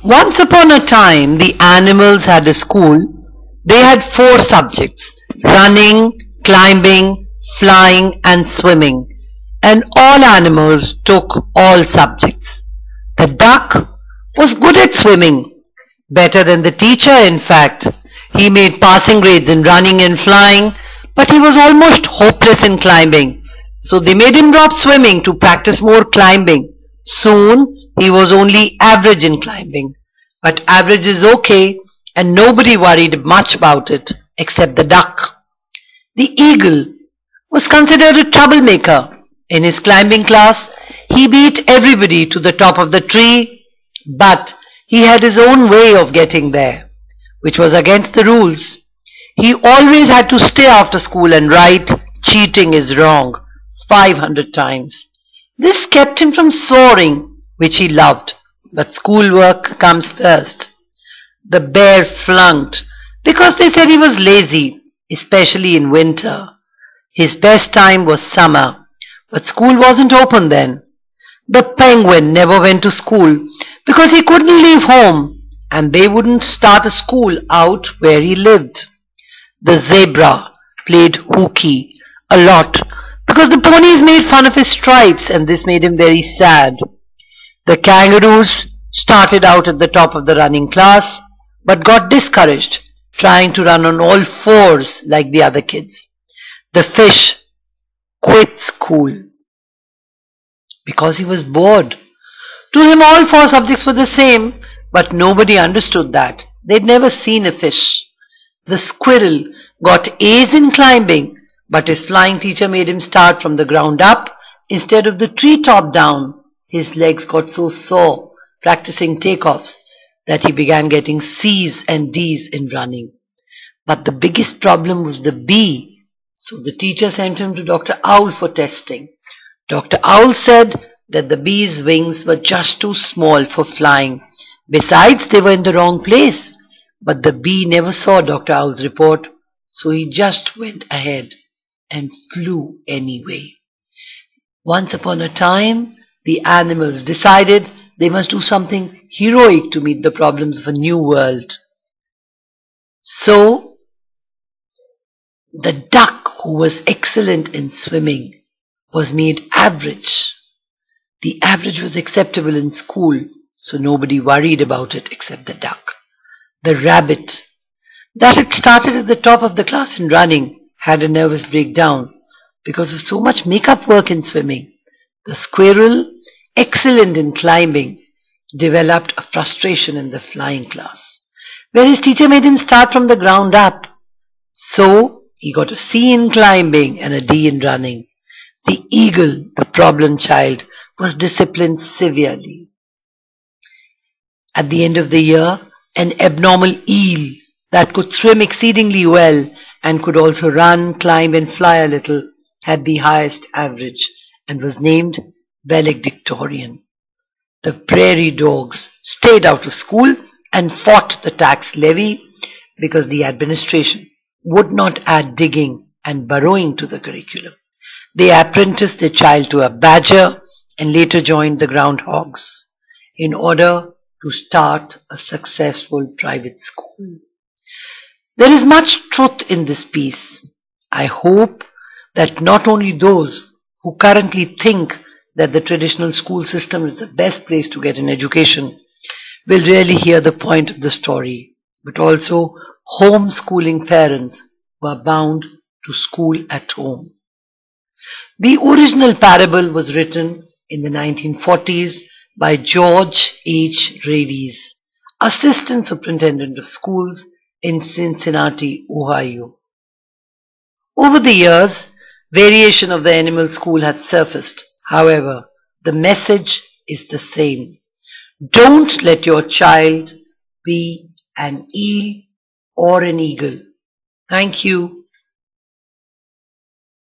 Once upon a time, the animals had a school. They had 4 subjects: running, climbing, flying, and swimming. And all animals took all subjects. The duck was good at swimming, better than the teacher, in fact. He made passing grades in running and flying, but he was almost hopeless in climbing. So they made him drop swimming to practice more climbing. Soon he was only average in climbing. But average is okay, and nobody worried much about it except the duck. The eagle was considered a troublemaker. In his climbing class, he beat everybody to the top of the tree, but he had his own way of getting there, which was against the rules. He always had to stay after school and write "cheating is wrong" 500 times. This kept him from soaring, which he loved, but schoolwork comes first. The bear flunked because they said he was lazy, especially in winter. His best time was summer, but school wasn't open then. The penguin never went to school because he couldn't leave home, and they wouldn't start a school out where he lived. The zebra played hooky a lot because the ponies made fun of his stripes, and this made him very sad. The kangaroos started out at the top of the running class, but got discouraged trying to run on all 4s like the other kids. The fish quit school because he was bored. To him all 4 subjects were the same, but nobody understood that. They'd never seen a fish. The squirrel got A's in climbing, but his flying teacher made him start from the ground up instead of the treetop down. His legs got so sore practicing takeoffs that he began getting C's and D's in running. But the biggest problem was the bee, so the teacher sent him to Dr. Owl for testing. Dr. Owl said that the bee's wings were just too small for flying. Besides, they were in the wrong place. But the bee never saw Dr. Owl's report, so he just went ahead and flew anyway. Once upon a time, the animals decided they must do something heroic to meet the problems of a new world. So, the duck, who was excellent in swimming, was made average. The average was acceptable in school, so nobody worried about it except the duck. The rabbit, that had started at the top of the class in running, had a nervous breakdown because of so much make-up work in swimming. The squirrel, excellent in climbing, developed a frustration in the flying class, where his teacher made him start from the ground up. So he got a C in climbing and a D in running. The eagle, the problem child, was disciplined severely. At the end of the year, an abnormal eel that could swim exceedingly well and could also run, climb, and fly a little had the highest average and was named valedictorian. The prairie dogs stayed out of school and fought the tax levy because the administration would not add digging and burrowing to the curriculum. They apprenticed their child to a badger and later joined the groundhogs in order to start a successful private school. There is much truth in this piece. I hope that not only those who currently think that the traditional school system is the best place to get an education will really hear the point of the story, but also homeschooling parents who are bound to school at home. The original parable was written in the 1940s by George H. Ravies, Assistant Superintendent of Schools in Cincinnati, Ohio. Over the years, variation of the animal school has surfaced. However, the message is the same. Don't let your child be an eel or an eagle. Thank you.